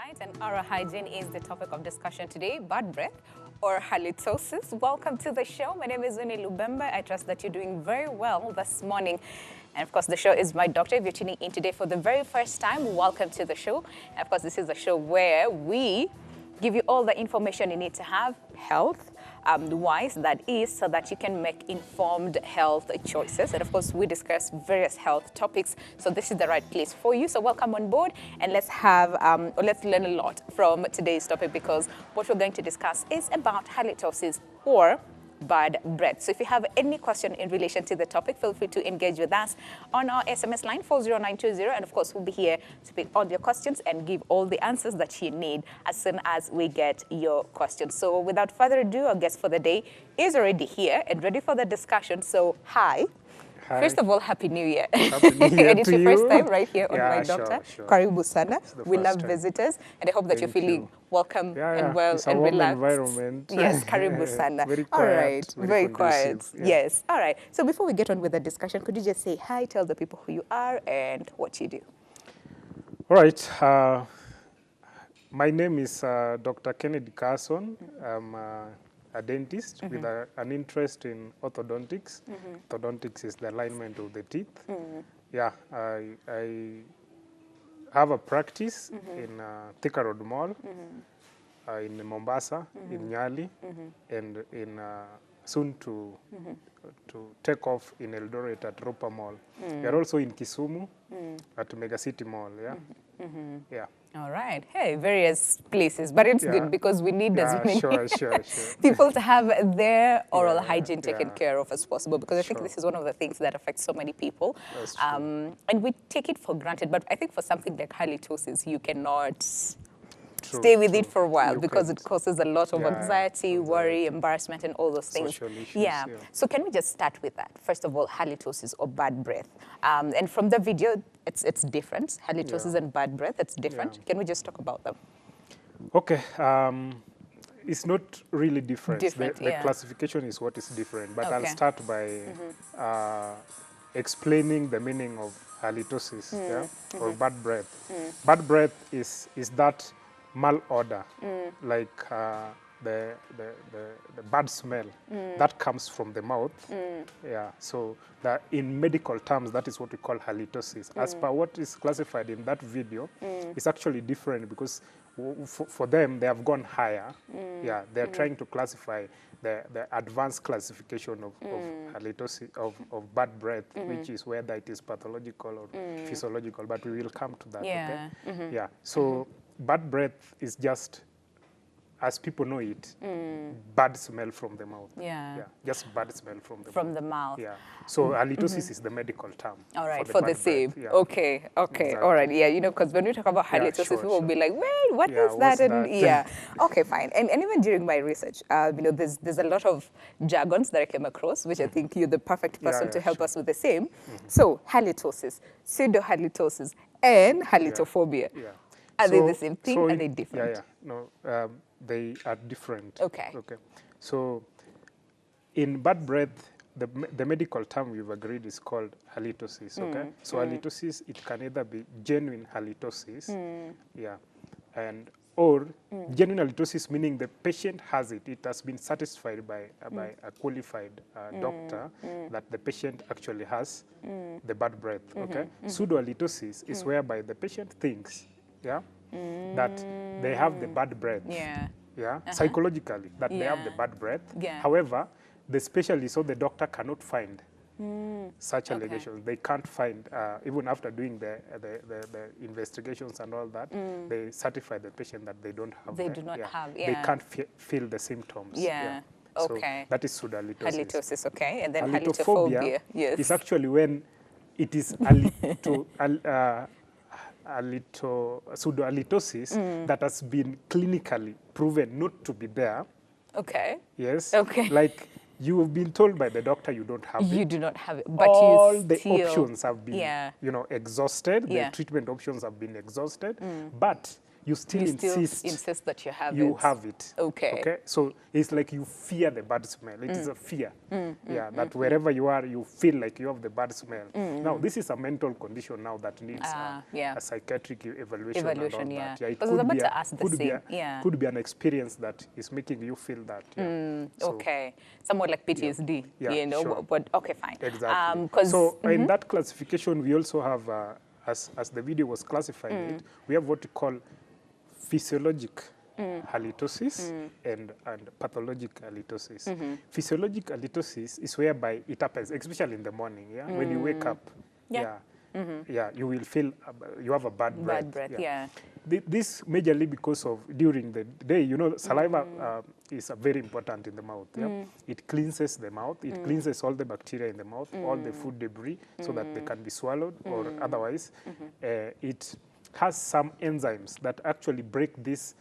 Right, and oral hygiene is the topic of discussion today, bad breath or halitosis. Welcome to the show. My name is Winnie Lubemba. I trust that you're doing very well this morning. And of course, the show is My Doctor. If you're tuning in today for the very first time, welcome to the show. And of course, this is a show where we give you all the information you need to have health wise, that is, so that you can make informed health choices. And of course, we discuss various health topics, so this is the right place for you. So welcome on board, and let's learn a lot from today's topic, because what we're going to discuss is about halitosis or bad breath. So if you have any question in relation to the topic, feel free to engage with us on our SMS line 40920, and of course we'll be here to pick all your questions and give all the answers that you need as soon as we get your questions. So without further ado, our guest for the day is already here and ready for the discussion. So hi. First of all, Happy New Year. Happy New Year And it's to your first you. time right here on My Sure, Doctor. sure. Karibu sana. We love time. visitors, and I hope that you're Thank feeling you. welcome and well It's a and warm relaxed. environment. Yes, Karibu sana. Very All quiet, right, very quiet. conducive. Yeah. Yes, all right. So before we get on with the discussion, could you just say hi, tell the people who you are and what you do? All right. My name is Dr. Kennedy Carson. I'm a dentist with an interest in orthodontics. Orthodontics is the alignment of the teeth. Yeah, I have a practice in Thika Road Mall, in Mombasa, in Nyali, and in soon to take off in Eldoret at Ropa Mall. We are also in Kisumu at Mega City Mall. Yeah, yeah. All right. Hey, various places, but it's good because we need as many Sure. people to have their oral hygiene taken care of as possible, because I think this is one of the things that affects so many people. That's true. And we take it for granted, but I think for something like halitosis, you cannot True, stay with it true. for a while, You because can't. it causes a lot of anxiety, worry, anxiety. embarrassment, and all those things. Social issues, yeah. yeah. So can we just start with that? First of all, halitosis or bad breath. And from the video, it's different. Halitosis and bad breath, it's different. Yeah. Can we just talk about them? Okay. It's not really different. Different, The yeah. classification is what is different. But I'll Okay. start by explaining the meaning of halitosis, or bad breath. Bad breath is that malodor, like the bad smell that comes from the mouth. Yeah. So that in medical terms, that is what we call halitosis. As per what is classified in that video, it's actually different, because for them, they have gone higher. Yeah, they're trying to classify the advanced classification of halitosis, of bad breath, which is whether it is pathological or physiological, but we will come to that. Yeah. Okay? Yeah. So bad breath is just, as people know it, bad smell from the mouth. Yeah. Just bad smell from the mouth. From the mouth. Yeah. So halitosis is the medical term. All right, for the bad same. breath. Yeah. Okay, Exactly. all right, yeah, because when we talk about Yeah, halitosis, sure, people will sure. be like, wait, what Yeah, is that? what's And that? yeah, okay, fine. And even during my research, there's a lot of jargons that I came across, which I think you're the perfect person to help sure. us with the same. So halitosis, pseudohalitosis, and halitophobia. Yeah. Are they the same thing? Are they different? No, they are different. Okay. Okay. So in bad breath, the medical term we've agreed is called halitosis. Okay. So halitosis, it can either be genuine halitosis, and or genuine halitosis, meaning the patient has it. It has been satisfied by a qualified doctor that the patient actually has the bad breath. Okay. Pseudohalitosis is whereby the patient thinks, that they have the bad breath. Yeah. Psychologically, that they have the Yeah. bad breath. Yeah. However, the specialist or the doctor cannot find such allegations. They can't find, even after doing the investigations and all that, they certify the patient that they don't have. They do not have, They yeah. can't feel the symptoms. Yeah. Okay. So that is pseudohalitosis. Halitosis, okay. And then Halitophobia halitophobia. Yes. is actually when it is pseudohalitosis that has been clinically proven not to be there. Okay. Yes. Okay. Like you have been told by the doctor you don't have You it. do not have it, but All you the still, options have been, yeah. exhausted. Yeah. The treatment options have been exhausted, but you still insist that you have you it. have it. Okay. Okay. So it's like you fear the bad smell. It is a fear. That wherever you are, you feel like you have the bad smell. Now, this is a mental condition now that needs a psychiatric evaluation and all that. Yeah, it I was about to ask the same. could be an experience that is making you feel that. So, okay. Somewhat like PTSD. Yeah, you know, sure. but okay, fine. Exactly. So in that classification, we also have, as the video was classifying it, we have what we call physiologic halitosis and pathologic halitosis. Physiologic halitosis is whereby it happens, especially in the morning, when you wake up, you will feel you have a bad breath. This majorly because of during the day, you know, saliva is very important in the mouth. It cleanses the mouth, it cleanses all the bacteria in the mouth, all the food debris, so that they can be swallowed, or otherwise it has some enzymes that actually break these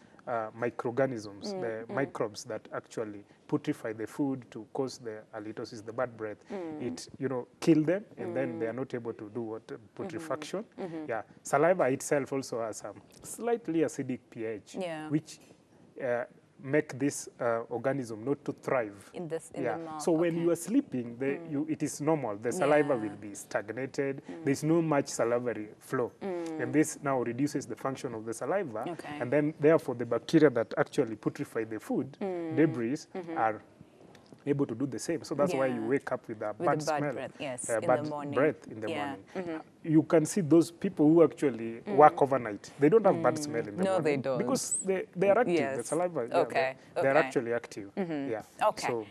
microorganisms, the microbes that actually putrefy the food to cause the halitosis, the bad breath. It, you know, kill them, and then they are not able to do what putrefaction. Saliva itself also has some slightly acidic pH, which make this organism not to thrive in the mouth. So when you are sleeping, it is normal. The saliva will be stagnated. There's no much salivary flow, and this now reduces the function of the saliva, and then therefore the bacteria that actually putrefy the food debris are able to do the same. So that's why you wake up with a bad smell, bad breath in the morning. You can see those people who actually work overnight. They don't have bad smell in the morning. No, they don't. Because they are active. The saliva, they're actually active. So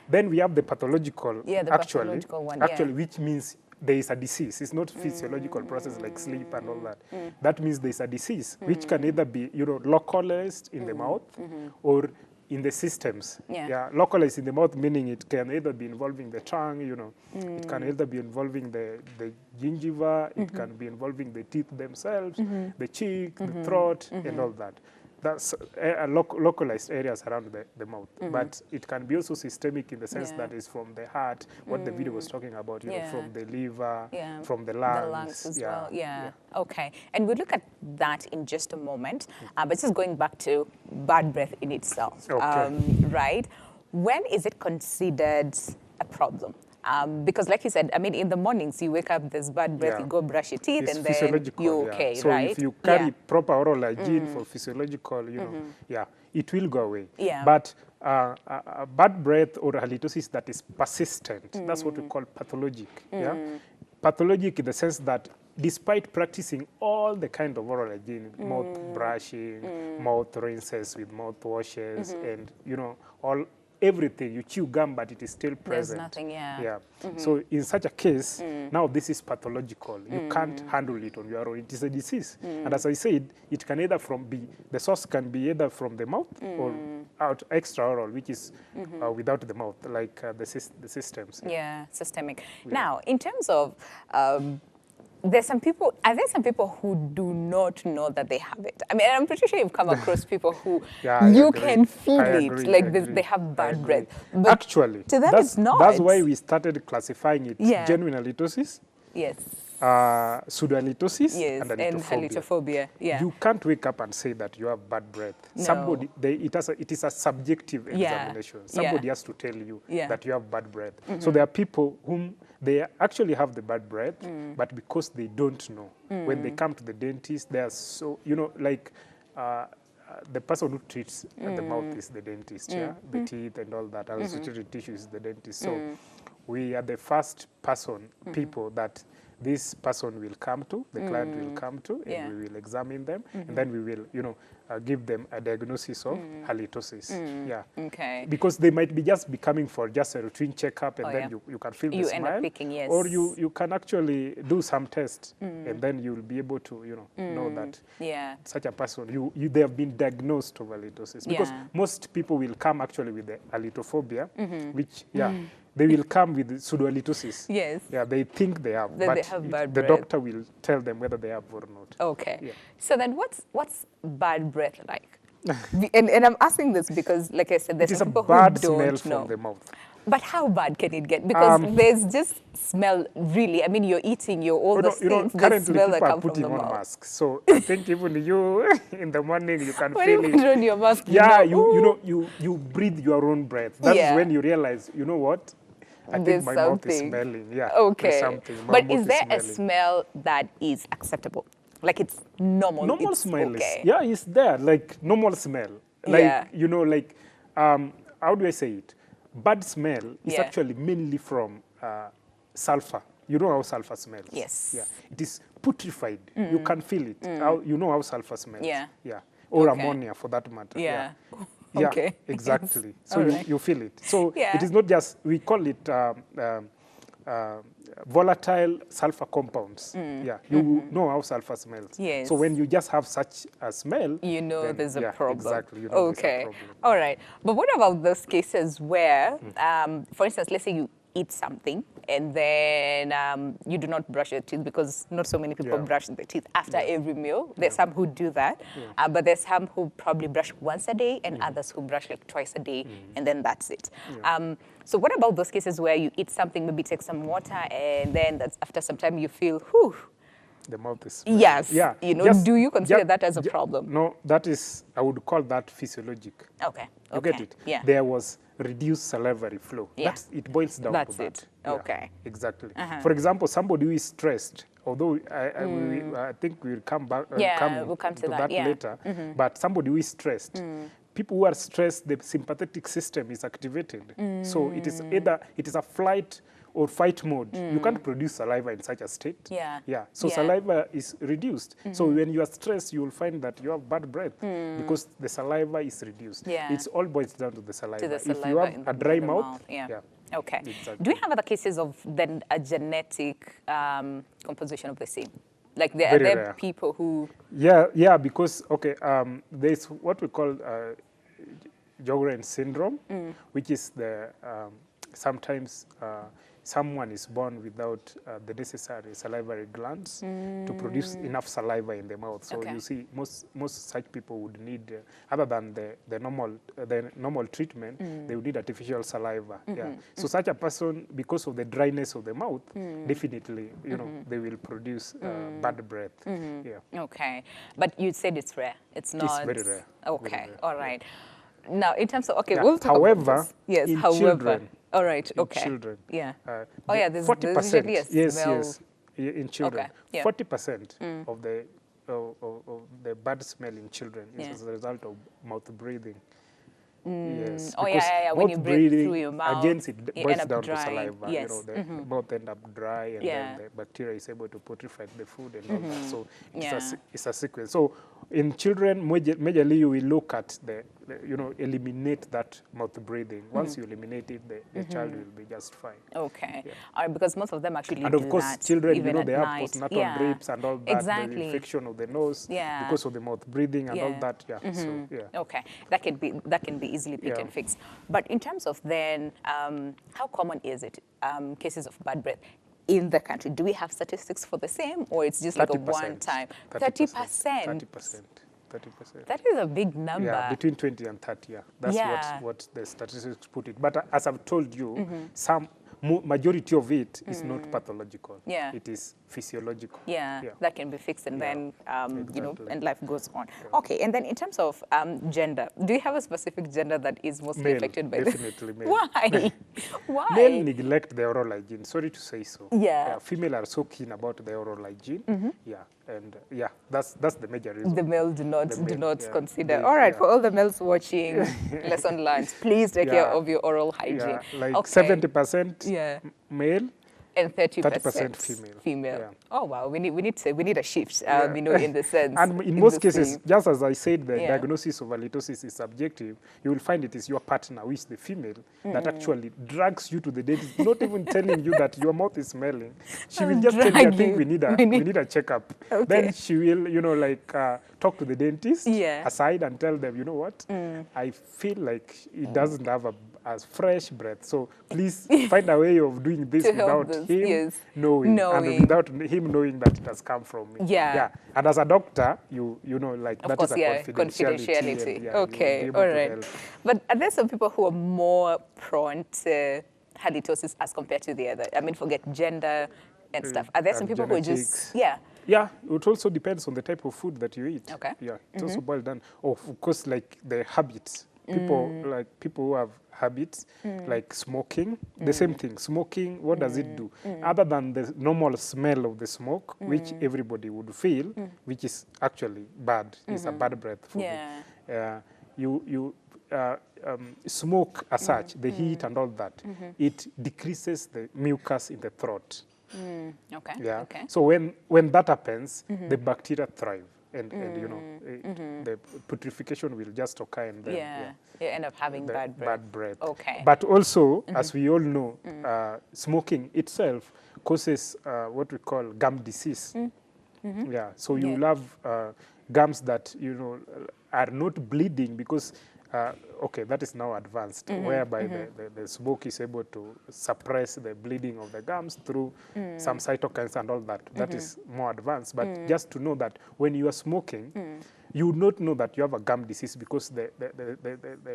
then we have the pathological, pathological one, which means there is a disease. It's not physiological process like sleep and all that. That means there is a disease, which can either be, you know, localized in the mouth or in the systems. Localized in the mouth, meaning it can either be involving the tongue, you know, it can either be involving the gingiva, it can be involving the teeth themselves, the cheek, the throat, and all that. That's localized areas around the mouth. But it can be also systemic in the sense that is from the heart, what the video was talking about, you know, from the liver, from the lungs. The lungs as well, Okay, and we'll look at that in just a moment. But just going back to bad breath in itself, right? When is it considered a problem? Because like you said, I mean, in the mornings, you wake up, there's bad breath, you go brush your teeth, and then you're okay, so right? So if you carry proper oral hygiene for physiological, you know, it will go away. But a bad breath or halitosis that is persistent, that's what we call pathologic. Pathologic in the sense that despite practicing all the kind of oral hygiene, mouth brushing, mouth rinses with mouth washes, and, you know, everything, you chew gum, but it is still present. There's nothing, So in such a case, now this is pathological. You can't handle it on your own. It is a disease. And as I said, it can either the source can be either from the mouth or out extraoral, which is without the mouth, like the systems. Systemic. Now, in terms of are there some people who do not know that they have it? I mean, I'm pretty sure you've come across people who you can feel it, like they have bad breath. But actually, to them it's not. That's why we started classifying it. Genuine halitosis, pseudohalitosis, and halitophobia. You can't wake up and say that you have bad breath. No. It is a subjective examination. Somebody has to tell you that you have bad breath. So there are people whom they actually have the bad breath, but because they don't know, when they come to the dentist, they are so, you know, like the person who treats the mouth is the dentist, the teeth and all that, associated tissue is the dentist. So we are the first people that this person will come to, the client will come to, and we will examine them, and then we will, you know, give them a diagnosis of halitosis. Because they might be just be coming for just a routine checkup, and then you can feel the smell. You end up picking, or you can actually do some tests, and then you will be able to, you know that such a person, they have been diagnosed of halitosis. Because most people will come actually with the halitophobia, which, they will come with pseudohalitosis. They think they have, but they have bad the breath. doctor will tell them whether they have or not. So then what's bad breath like? and I'm asking this because, like I said, there's some people who don't know. From the mouth. But how bad can it get? Because there's just smell, really. I mean, you're eating all the things, the currently smell that people are come from putting the on mouth. masks. So I think even you, in the morning, you can When feel you it. put on your mask, Yeah, ooh, you breathe your own breath. That is Yeah. when you realize, you know what? I think there's my mouth is something. smelling. Yeah, there's Okay. something. My But mouth is there a smelling. smell that is acceptable? Like it's normal, Normal it's smell is, okay. yeah, it's there, like normal smell. Yeah. Like, how do I say it? Bad smell is Yeah. actually mainly from sulfur. You know how sulfur smells? Yes. Yeah. It is putrefied. You can feel it. How, you know how sulfur smells? Yeah. Yeah. Or Okay. ammonia for that matter. Yeah. Yeah, Okay. exactly. Yes. So All right. you feel it. So Yeah. it is not just, we call it volatile sulfur compounds. Yeah, you know how sulfur smells. Yes. So when you just have such a smell, You know then, there's a yeah, problem. Exactly, you know there's a Okay. problem. All right. But what about those cases where, for instance, let's say you eat something and then you do not brush your teeth, because not so many people Yeah. brush their teeth after every meal. There's some who do that, but there's some who probably brush once a day and others who brush like twice a day, and then that's it. So what about those cases where you eat something, maybe take some water, and then after some time you feel, whew, The mouth is smelling. yes, Yeah. do you consider that as a problem? No, that is, I would call that physiologic. Okay. You get it? Yeah. There was reduced salivary flow. Yeah. It boils down That's to that. it. Yeah, Okay. exactly. For example, somebody who is stressed, although I think we'll come back Yeah, we'll come to that, yeah. later, but somebody who is stressed, people who are stressed, the sympathetic system is activated. So it is either it is a flight or fight mode. You can't produce saliva in such a state. Yeah. Yeah. So Yeah. saliva is reduced. So when you are stressed, you will find that you have bad breath because the saliva is reduced. Yeah. It's all boils down to the saliva. To the If you saliva have in a the- dry in the mouth, mouth, yeah. yeah. Okay. Exactly. Do we have other cases of then a genetic composition of the same? Like there are Very there rare. people who, Yeah, because, okay, there's what we call Sjogren syndrome, which is the sometimes someone is born without the necessary salivary glands to produce enough saliva in the mouth. So Okay. you see, most such people would need, other than the normal treatment, they would need artificial saliva. Yeah. So such a person, because of the dryness of the mouth, definitely, they will produce bad breath. Yeah. okay. But you said it's rare. It's not. very rare. Okay. Very rare. All right. Now, in terms of, okay, Yeah. we'll talk However, about this. Yes, in however. children, All right, in okay. children, Yeah. Uh, Oh, the yeah, there's 40%, usually a yes, smell. yes, in children, Okay, yeah. 40% of the bad smell in children is Yeah. as a result of mouth breathing. Yes. Oh, yeah, because yeah, when you mouth breathe breathing, through your mouth, again, it you boils end up down to drying. saliva. Yes. The mouth end up dry, and Yeah. then the bacteria is able to putrefy the food and all that. So Yeah. it's a sequence. So in children, majorly you will look at eliminate that mouth breathing. Once you eliminate it, the child will be just fine. Okay. Yeah. All right, because most of them actually And do of course, that, children, even at they have night. postnatal Yeah. drips and all that, Exactly. the infection of the nose Yeah. because of the mouth breathing and all Yeah. that. Yeah. So yeah. Okay, that can be easily picked Yeah. and fixed. But in terms of then, how common is it, cases of bad breath in the country? Do we have statistics for the same, or it's just like a 30%. one-time? 30%. 30%. 30%. That is a big number. Yeah, between 20 and 30. Yeah, that's Yeah. what the statistics put it. But as I've told you, majority of it is not pathological. Yeah. It is physiological. Yeah, Yeah. that can be fixed, and Yeah. then Exactly. and life goes on. Okay, and then in terms of gender, do you have a specific gender that is mostly Male, affected by definitely this? male. Why? Why? Male neglect the oral hygiene. Sorry to say so. Yeah. Female are so keen about the oral hygiene. Yeah, and that's the major reason. The male do not The male, yeah. consider. They- All right, yeah. for all the males watching lesson learned, please take care Yeah. of your oral hygiene. Yeah, like Okay. 70% Yeah. male. And 30% 30% female. Yeah. Oh wow, we need a shift. In the sense. And in most the cases, thing. just as I said, the Yeah. diagnosis of halitosis is subjective. You will find it is your partner, who is the female, that actually drags you to the dentist, not even telling you that your mouth is smelling. She will just tell you, I Drag think you. we need a checkup. Okay. Then she will, talk to the dentist Yeah. aside and tell them, you know what, I feel like it doesn't have a fresh breath. So please find a way of doing this To help without this, him yes. knowing, Knowing. and without him knowing that it has come from me. Yeah. And as a doctor, you know, like Of that course, is a yeah, confidentiality. And, yeah, you will Okay, be able all to right. help. But are there some people who are more prone to halitosis as compared to the other? I mean, forget gender and stuff. Are there some people who genetics. just, yeah. Yeah, it also depends on the type of food that you eat. Okay. Yeah, it's also boiled down. Oh, of course, like the habits. People who have habits like smoking, the same thing. Smoking, what does it do? Other than the normal smell of the smoke, which everybody would feel, which is actually bad, is a bad breath for me. You smoke as such, the heat and all that, it decreases the mucus in the throat. Okay. Yeah. Okay. So when that happens, the bacteria thrive, and you know, the putrefaction will just occur, and then You end up having bad breath. bad breath. Okay. But also, as we all know, smoking itself causes what we call gum disease. Yeah. So you will have gums that are not bleeding because. Okay, that is now advanced, whereby the smoke is able to suppress the bleeding of the gums through some cytokines and all that. That is more advanced. But just to know that when you are smoking, you would not know that you have a gum disease because the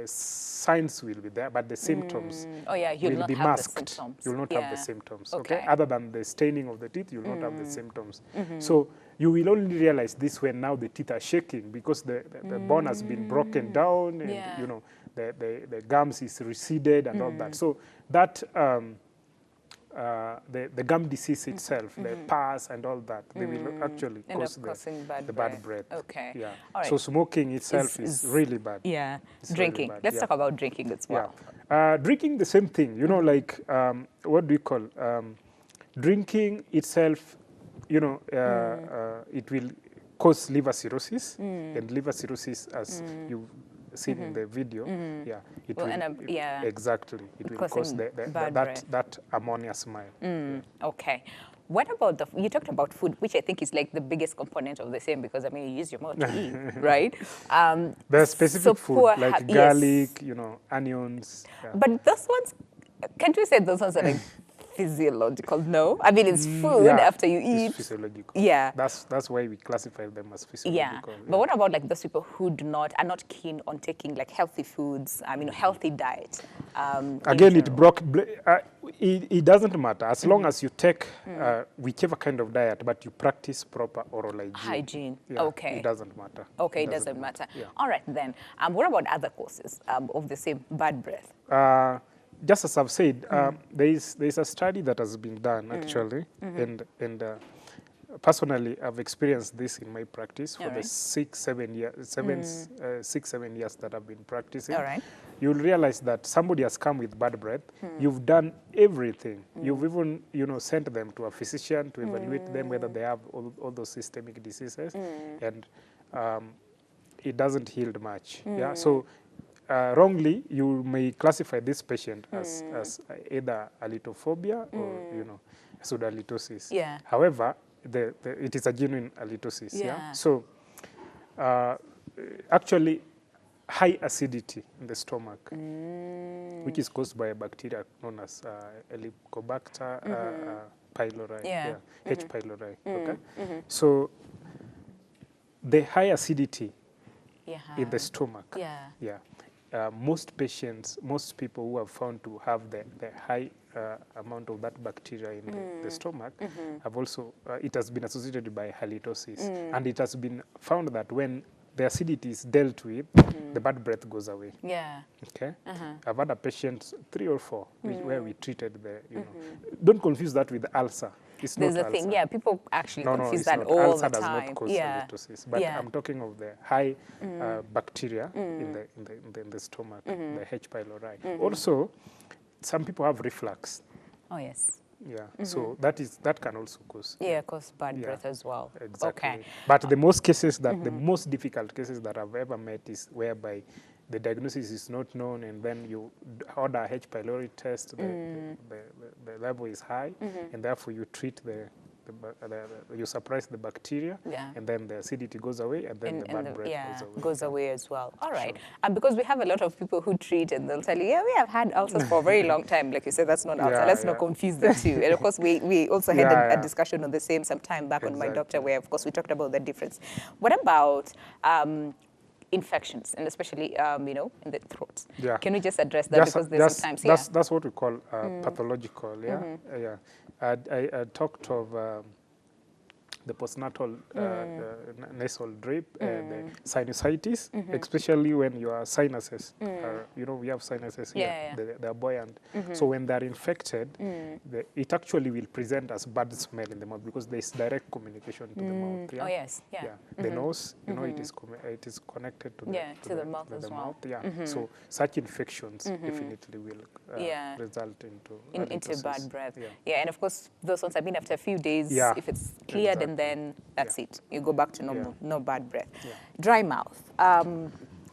signs will be there, but the symptoms will be masked. You will not have the symptoms. Okay. Other than the staining of the teeth, you will not have the symptoms. So you will only realize this when now the teeth are shaking because the bone has been broken down, and the gums is receded and all that. So that the gum disease itself, the pus and all that, they will actually cause the bad breath. Okay. Yeah. All right. So smoking itself is really bad. Yeah. It's Drinking. really bad. Let's talk about drinking as well. Yeah. Drinking, the same thing. Like what do you call? Drinking itself, it will cause liver cirrhosis, and liver cirrhosis, as you've seen in the video, it will end up, exactly, it will cause that ammonia smile. Okay. What about you talked about food, which I think is like the biggest component of the same, because I mean you use your mouth to eat, right? There are specific food like garlic, onions. Yeah. But those ones, can't we say those ones are like physiological? No, I mean it's food after you eat. It's physiological. Yeah, that's why we classify them as physiological. Yeah, but what about like those people who are not keen on taking like healthy foods? I mean, healthy diet. Again, it doesn't matter as long as you take whichever kind of diet, but you practice proper oral hygiene. Yeah, okay, it doesn't matter. Okay, it doesn't matter. Yeah. All right then. What about other causes of the same bad breath? Just as I've said, there is a study that has been done actually, and personally I've experienced this in my practice for the 6-7 years that I've been practicing. All right. You'll realize that somebody has come with bad breath. You've done everything. You've even sent them to a physician to evaluate them whether they have all those systemic diseases, and it doesn't heal much. Yeah. So. Wrongly, you may classify this patient as either halitophobia or pseudohalitosis. Yeah. However, it is a genuine halitosis. Yeah. So actually, high acidity in the stomach, which is caused by a bacteria known as Helicobacter pylori. Yeah. H. pylori. Okay. So the high acidity in the stomach. Yeah. Most people who have found to have the high amount of that bacteria in the stomach have also, it has been associated by halitosis. And it has been found that when the acidity is dealt with, the bad breath goes away. Yeah. Okay. I've had a patient 3 or 4 where we treated don't confuse that with ulcer. It's There's not a thing, ulcer. People actually confuse that not. all ulcer the time. does not cause halitosis, but I'm talking of the high bacteria in the stomach, the H. pylori. Also, some people have reflux. Oh yes. Yeah, so that can also cause cause bad breath as well. Exactly. Okay. But the most cases the most difficult cases that I've ever met is whereby the diagnosis is not known, and then you order a H. pylori test, the level is high, and therefore you treat you suppress the bacteria, and then the acidity goes away, and then the bad breath goes away. As well. All right. Sure. Because we have a lot of people who treat and they'll tell you, we have had ulcers for a very long time. Like you said, that's not ulcer. Let's not confuse the two. And of course, we also had a discussion on the same some time back on My Doctor, where of course we talked about the difference. What about infections, and especially, in the throat. Yeah. Can we just address that? Because there's sometimes, that's what we call pathological, yeah? Yeah. I talked of the postnatal nasal drip and the sinusitis, especially when your sinuses are, we have sinuses here, they're buoyant. So when they're infected, it actually will present as bad smell in the mouth because there's direct communication to the mouth. Yeah? Oh, yes, yeah. The nose, it is connected to the mouth as well. Yeah. So such infections definitely will result into bad breath. Yeah, and of course, those ones have been after a few days. If it's cleared, and then that's it. You go back to normal, no bad breath. Dry mouth.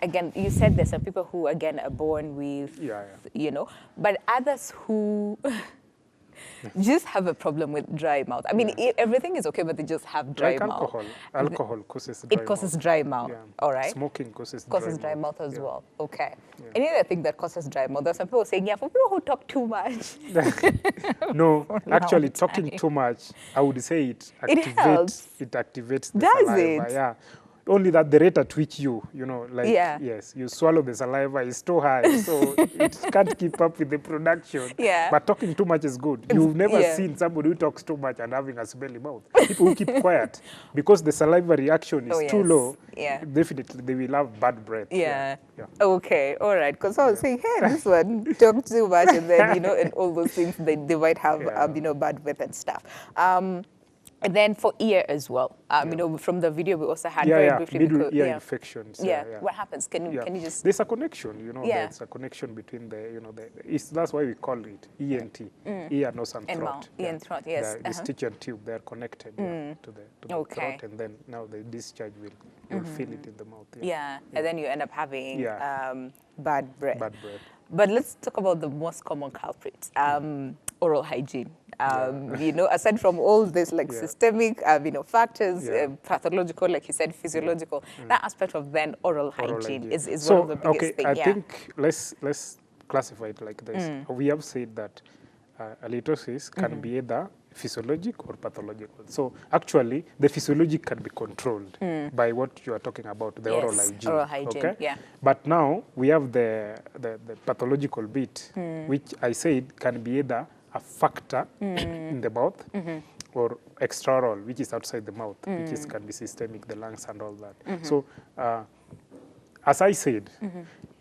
Again, you said there's some people who, again, are born with, but others who just have a problem with dry mouth. I mean, everything is okay, but they just have dry mouth. Alcohol causes dry mouth. It causes dry mouth, all right? Smoking causes dry mouth as well. Okay. Any other thing that causes dry mouth? There's some people saying, for people who talk too much. No, actually, talking too much, I would say it activates the saliva. Yeah. Only that the rate at which yes, you swallow the saliva is too high, so it can't keep up with the production. But talking too much is good. You've never seen somebody who talks too much and having a smelly mouth. People who keep quiet, because the saliva reaction is too low, definitely they will have bad breath. Okay, all right. Because I was saying, hey, this one talked too much, and then, and all those things, they might have, bad breath and stuff. And then for ear as well, from the video we also had very briefly. Middle ear infections. What happens? Can you just? There's a connection, there's a connection between that's why we call it ENT, ear, nose, and throat. Ear and throat, yes. The stitch and tube, they're connected to the throat, and then now the discharge will feel it in the mouth. And then you end up having bad breath. Bad breath. But let's talk about the most common culprits. Oral hygiene. Aside from all this systemic, factors, pathological, like you said, physiological, that aspect of then oral hygiene is one of the biggest things. I think let's classify it like this. We have said that halitosis can be either physiologic or pathological. So actually, the physiologic can be controlled by what you are talking about, the oral hygiene. Oral hygiene, But now we have the pathological bit, which I said can be either a factor in the mouth or extraoral, which is outside the mouth, which can be systemic, the lungs and all that. So as I said,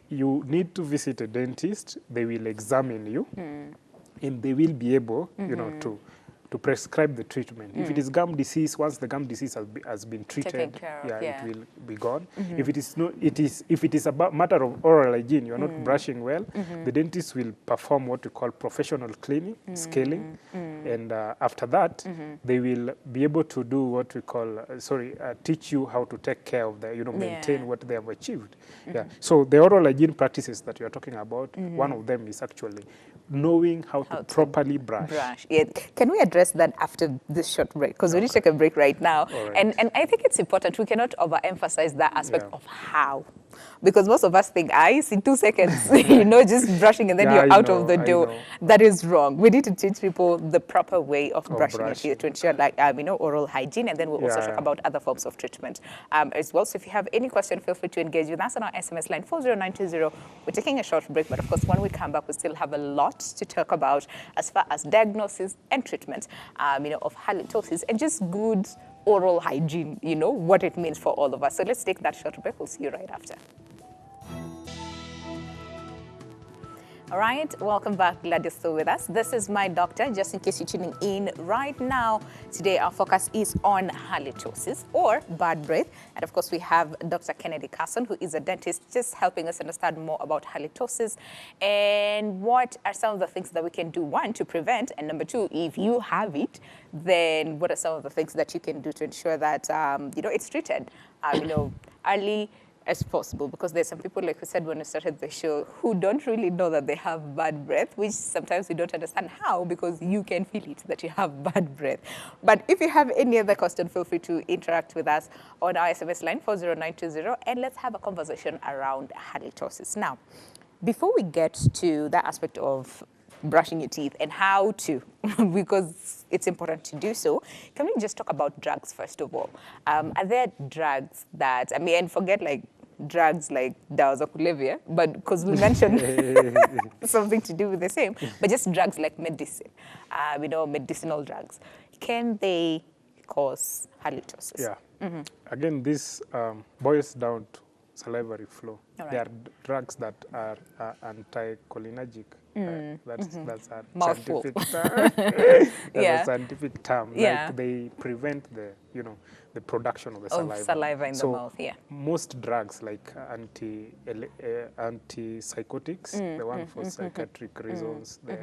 you need to visit a dentist. They will examine you, and they will be able, to prescribe the treatment. If it is gum disease, once the gum disease has been treated, it will be gone. If it is if it is a matter of oral hygiene, you're not brushing well, the dentist will perform what we call professional cleaning, scaling, and after that, they will be able to do what we call, teach you how to take care of the, maintain what they have achieved. So the oral hygiene practices that you are talking about, one of them is actually knowing how to properly brush. Can we address that after this short break? Because we need to take a break right now. And I think it's important. We cannot overemphasize that aspect of how. Because most of us think, it's in 2 seconds, just brushing and then you're out of the door. That is wrong. We need to teach people the proper way of brushing your teeth to ensure oral hygiene. And then we'll also talk about other forms of treatment as well. So if you have any question, feel free to engage with us on our SMS line 40920. We're taking a short break, but of course, when we come back, we still have a lot to talk about as far as diagnosis and treatment, of halitosis and just good oral hygiene, what it means for all of us. So let's take that short break. We'll see you right after. All right, welcome back. Glad you're still with us. This is My Doctor, just in case you're tuning in right now. Today, our focus is on halitosis or bad breath. And of course, we have Dr. Kennedy Carson, who is a dentist, just helping us understand more about halitosis and what are some of the things that we can do, one, to prevent, and number two, if you have it, then what are some of the things that you can do to ensure that, it's treated, early as possible, because there's some people, like we said when we started the show, who don't really know that they have bad breath, which sometimes we don't understand how, because you can feel it that you have bad breath. But if you have any other question, feel free to interact with us on our SMS line 40920, and let's have a conversation around halitosis. Now, before we get to that aspect of brushing your teeth and how to, because it's important to do so, can we just talk about drugs first of all? Are there drugs that, and forget like drugs like Dawazakulevia, but because we mentioned something to do with the same, but just drugs like medicine, medicinal drugs, can they cause halitosis? Yeah. Again, this boils down to salivary flow. All There right. are drugs that are anticholinergic. That's a Mouthful. scientific term. That's Yeah. a scientific term. Yeah. Like they prevent the production of the saliva. Saliva in the So mouth, yeah. most drugs like antipsychotics, the one for psychiatric reasons, the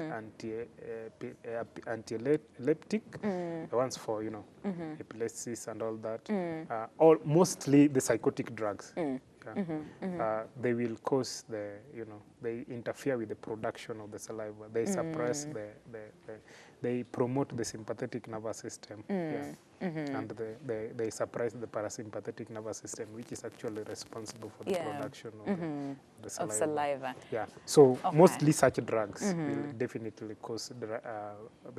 anti-epileptic, the ones for epilepsy and all that, all mostly the psychotic drugs. Yeah. They will cause they interfere with the production of the saliva. They suppress they promote the sympathetic nervous system. Yeah. And they suppress the parasympathetic nervous system, which is actually responsible for the production of the saliva. Of saliva. Yeah. So mostly such drugs will definitely cause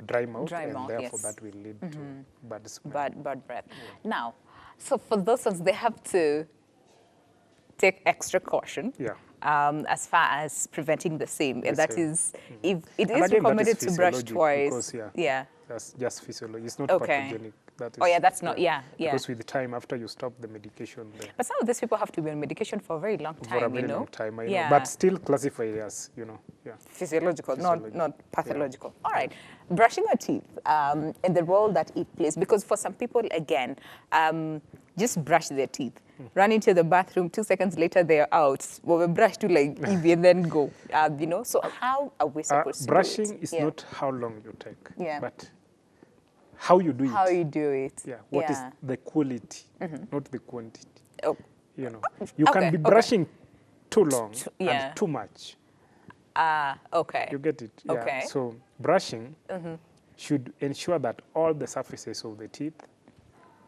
dry mouth, and therefore that will lead to bad smell. Bad breath. Yeah. Now, so for those ones, they have to take extra caution. Yeah. As far as preventing the same, and that is, if it And is again, recommended that is to brush physiologic twice. because, that's just physiology. It's not Okay. pathogenic. That is, Oh yeah, that's not. Yeah. Because with the time after you stop the medication, But some of these people have to be on medication for a very long time. for a very long time, I know. Yeah. But still classify as Physiological, Physiology. not pathological. All right. Brushing our teeth and the role that it plays, because for some people, again, just brush their teeth, run into the bathroom, 2 seconds later they're out. Well, we brush to like eat and then go. So how are we supposed to do brushing it? is not how long you take, Yeah. but how you do it. How you do it. Yeah. What is the quality, not the quantity. Oh, You can be brushing too long yeah. and too much. okay. You get it? Yeah. Okay. So brushing should ensure that all the surfaces of the teeth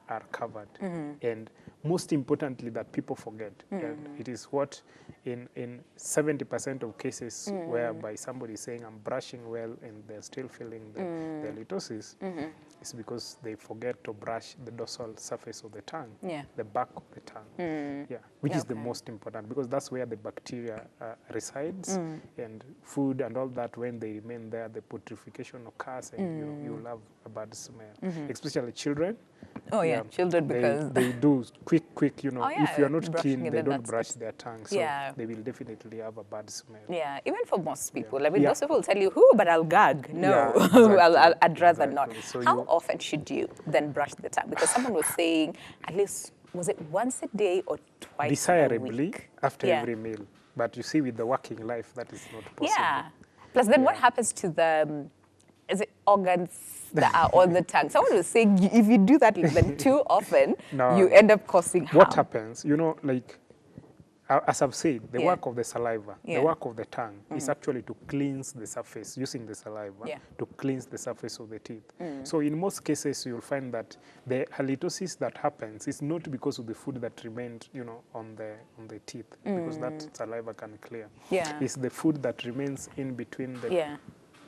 are covered. And most importantly, that people forget. And it is what in 70% of cases whereby somebody is saying, I'm brushing well, and they're still feeling the halitosis, is because they forget to brush the dorsal surface of the tongue, the back of the tongue, which is the most important, because that's where the bacteria resides, and food and all that, when they remain there, the putrefaction occurs, and you'll have a bad smell, especially children. Oh yeah, children, because they do quick, if you're not brushing keen, it, they and don't that's brush their tongue, so Yeah. they will definitely have a bad smell. yeah, even for most people. I mean, Yeah. most people will tell you, "Who?" But I'll gag. No, Yeah, exactly. I'd rather not. Exactly. So How you- often should you then brush the tongue? Because someone was saying, at least, was it once a day or twice a Desirably week? after Yeah. every meal, but you see, with the working life, that is not possible. Yeah. Plus, then what Yeah. happens to the, is it organs that are on the tongue? Someone was saying, if you do that then too often, No. you end up causing harm. What happens, like, as I've said, the Yeah. work of the saliva, Yeah. the work of the tongue is actually to cleanse the surface, using the saliva Yeah. to cleanse the surface of the teeth. So in most cases, you'll find that the halitosis that happens is not because of the food that remained, on the teeth, because that saliva can clear. Yeah. It's the food that remains in between the Yeah.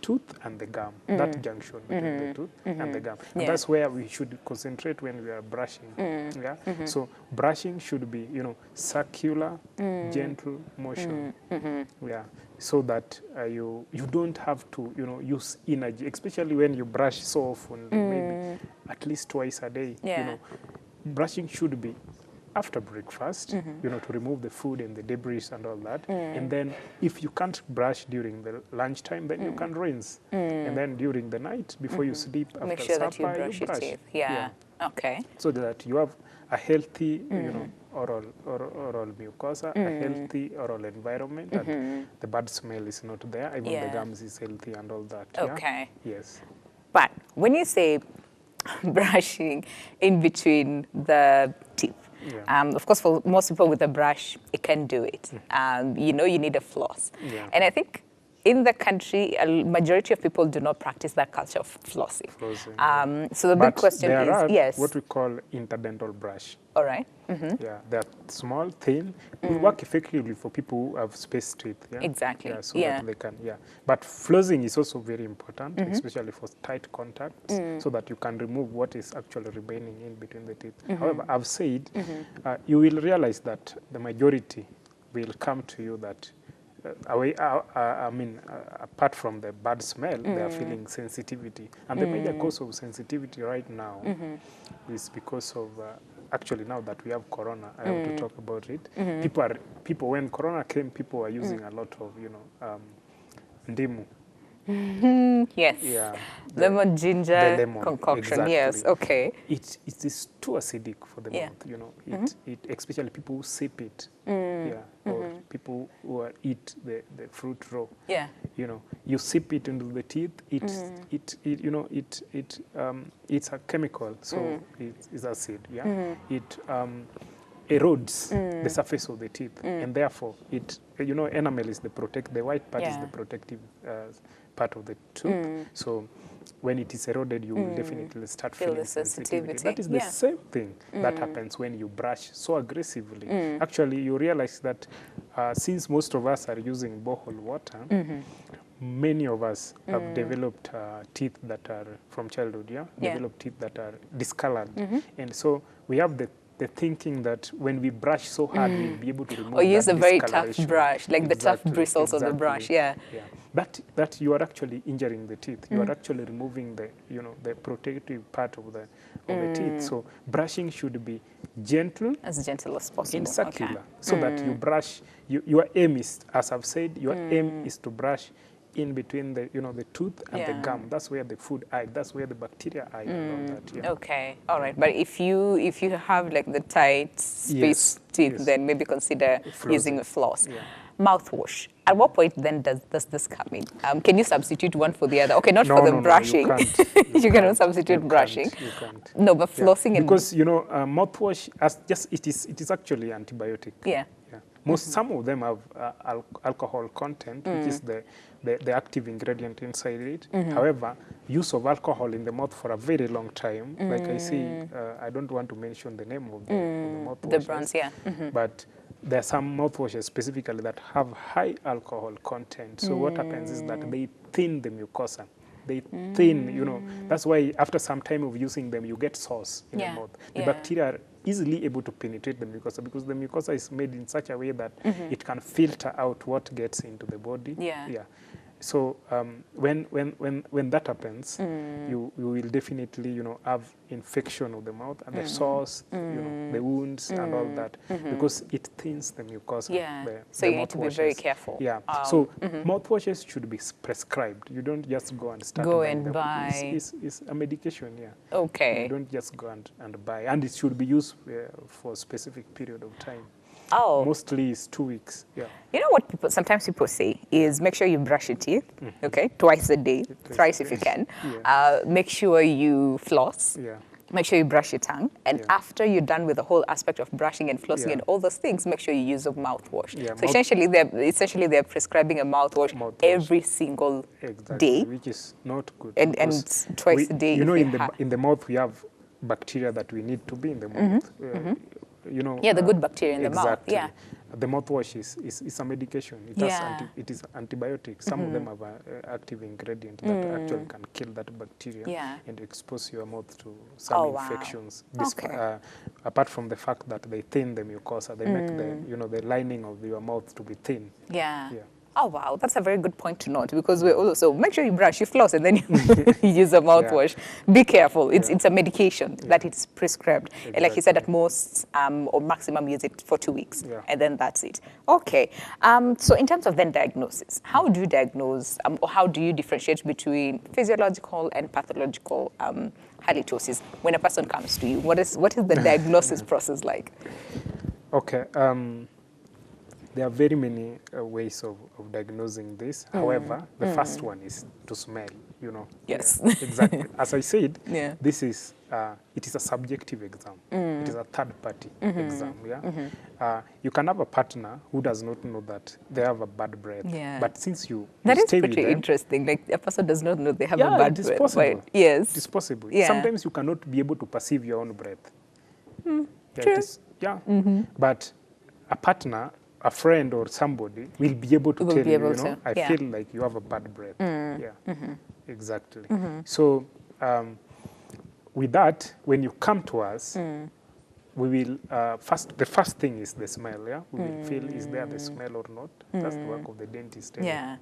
tooth and the gum, that junction between the tooth and the gum. And Yeah. that's where we should concentrate when we are brushing. Yeah? So brushing should be, circular, gentle motion. Yeah. So that you don't have to, use energy, especially when you brush so often, maybe at least twice a day. Yeah. Brushing should be after breakfast, to remove the food and the debris and all that. And then if you can't brush during the lunchtime, then you can rinse. And then during the night, before you sleep, after Make sure supper, that you brush your teeth. Yeah. Okay. So that you have a healthy, oral mucosa, a healthy oral environment, and the bad smell is not there. Even Yeah. the gums is healthy and all that. Okay. Yeah? Yes. But when you say brushing in between the teeth, Yeah. of course, for most people with a brush, it can do it. You need a floss. Yeah. And I think in the country, a majority of people do not practice that culture of flossing. So the big But question there is, are yes. what we call interdental brush. All right. Yeah, they're small, thin. Will work effectively for people who have space teeth. Yeah? Exactly. Yeah, so that they can. Yeah, but flossing is also very important, especially for tight contacts, so that you can remove what is actually remaining in between the teeth. However, I've said you will realize that the majority will come to you that. Apart from the bad smell, they are feeling sensitivity. And the major cause of sensitivity right now is because of, actually now that we have corona, I have to talk about it. People, when corona came, people were using a lot of, ndimu. Yes. Yeah. Lemon ginger the lemon, concoction. exactly. Yes. Okay. It is too acidic for the mouth. It especially people who sip it. Yeah. Or people who eat the fruit raw. Yeah. You sip it into the teeth. It's a chemical, so it's acid. Yeah. It erodes the surface of the teeth, and therefore enamel is the white part is the protective part of the tooth. So when it is eroded, you will definitely start Feel feeling the sensitivity. That is the same thing that happens when you brush so aggressively. Actually, you realize that since most of us are using borehole water, many of us have developed teeth that are from childhood, developed teeth that are discolored. And so we have the thinking that when we brush so hard, we'll be able to remove or use that a very tough discoloration. brush, like the tough bristles on the brush. Yeah. That you are actually injuring the teeth. You are actually removing the the protective part of the teeth. So brushing should be gentle, as gentle as possible, and circular, so that you brush. Your aim is, as I've said, your aim is to brush in between the the tooth and the gum. That's where the food hide. That's where the bacteria hide and all that. Yeah. Okay, all right. But if you have like the tight space teeth, then maybe consider using a floss. Yeah. Mouthwash. At what point then does this come in? Can you substitute one for the other? Okay, not for the brushing. No, you can't. You cannot substitute brushing. You can't. No, but flossing and because mouthwash it is actually antibiotic. Yeah. Some of them have alcohol content, which is the active ingredient inside it. However, use of alcohol in the mouth for a very long time, like I say, I don't want to mention the name of the mouthwashes. The brands, but there are some mouthwashes specifically that have high alcohol content. So what happens is that they thin the mucosa. They thin, that's why after some time of using them, you get sores in the mouth. The bacteria are easily able to penetrate the mucosa because the mucosa is made in such a way that it can filter out what gets into the body. Yeah. So when that happens, you will definitely have infection of the mouth and the sores, the wounds and all that, because it thins the mucosa. Yeah. So you need to be very careful. Yeah. So mouthwashes should be prescribed. You don't just go and start buying them. It's a medication. Yeah. Okay. You don't just go and buy, and it should be used for a specific period of time. Oh. Mostly it's 2 weeks. Yeah. You know what sometimes people say is make sure you brush your teeth, okay, twice a day, thrice if you can. Make sure you floss. Yeah. Make sure you brush your tongue. And after you're done with the whole aspect of brushing and flossing and all those things, make sure you use a mouthwash. Yeah, so essentially they're prescribing a mouthwash every single day. Which is not good. And twice a day. In the mouth we have bacteria that we need to be in the mouth. The good bacteria in the mouth. Yeah. The mouthwash is a medication. It is antibiotic. Some of them have an active ingredient that actually can kill that bacteria and expose your mouth to some infections. Apart from the fact that they thin the mucosa, they make the lining of your mouth to be thin. Yeah. Oh, wow. That's a very good point to note, because we also make sure you brush, you floss, and then you use a mouthwash. Be careful. It's a medication that it's prescribed. Exactly. And like you said, at most or maximum use it for 2 weeks. And then that's it. Okay. So in terms of then diagnosis, how do you diagnose or how do you differentiate between physiological and pathological halitosis when a person comes to you? What is the diagnosis process like? Okay. There are very many ways of diagnosing this. However, the first one is to smell, you know. Yes. Yeah, exactly. As I said, Yeah. this is, it is a subjective exam. It is a third-party exam, yeah. You can have a partner who does not know that they have a bad breath. Yeah. But since you That is stay with pretty them, interesting. Like a person does not know they have yeah, a bad it is breath. possible. But yes. It is possible. Yeah. Sometimes you cannot be able to perceive your own breath. Yeah, true. it is, yeah. But a partner, a friend or somebody will be able to tell you, you know, I feel like you have a bad breath. Yeah, exactly. So with that, when you come to us, we will, the first thing is the smell, yeah? We will feel, is there the smell or not? That's the work of the dentist. Yeah.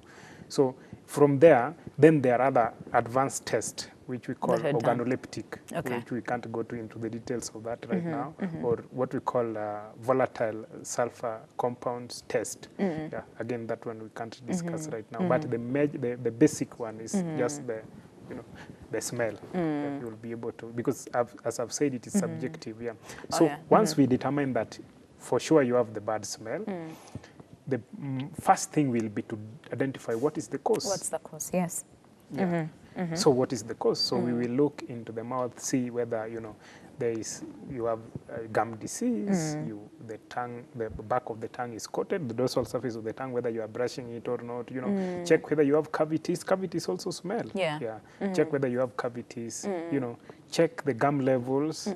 So from there, then there are other advanced tests, which we call organoleptic, which we can't go into the details of that right now, or what we call volatile sulfur compounds test. Yeah, again, that one we can't discuss right now. But the basic one is just the, you know, the smell. That you'll be able to, because as I've said, it is subjective. Yeah. So once we determine that for sure you have the bad smell, the first thing will be to identify what is the cause. What's the cause? Yes. Yeah. So what is the cause? So we will look into the mouth, see whether, you know, you have gum disease, the tongue, the back of the tongue is coated, the dorsal surface of the tongue, whether you are brushing it or not, you know, check whether you have cavities. Cavities also smell. Yeah. Yeah. Check whether you have cavities, you know, check the gum levels,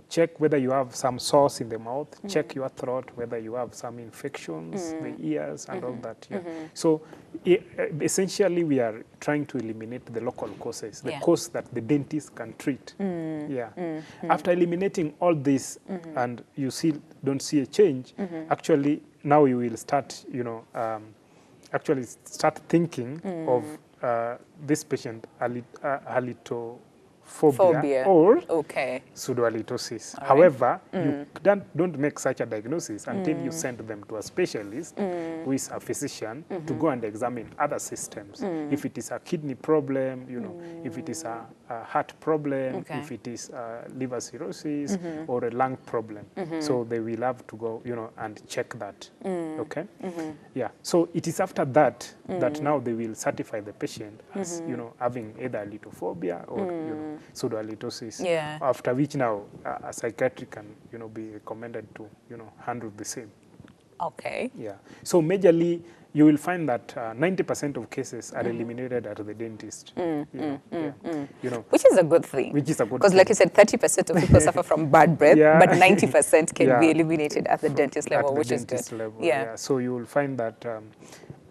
check whether you have some sores in the mouth, check your throat, whether you have some infections, the ears and all that. Yeah. So essentially we are trying to eliminate the local causes, the cause that the dentist can treat. Yeah. After eliminating all this and you don't see a change, actually now you will start, you know, actually start thinking of this patient halitophobia or pseudohalitosis. However, you don't make such a diagnosis until you send them to a specialist who is a physician to go and examine other systems. If it is a kidney problem, you know, if it is a heart problem, if it is liver cirrhosis or a lung problem. So they will have to go, you know, and check that. Okay? Yeah. So it is after that that now they will certify the patient as, you know, having either halitophobia or, you know, pseudohalitosis. Yeah. After which now a psychiatrist can, you know, be recommended to, you know, handle the same. Okay. Yeah. So majorly you will find that 90% of cases are eliminated at the dentist. You know, which is a good thing. Which is a good thing. Because like you said, 30% of people suffer from bad breath, but 90% can be eliminated at the dentist level, which is good. Yeah. So you will find that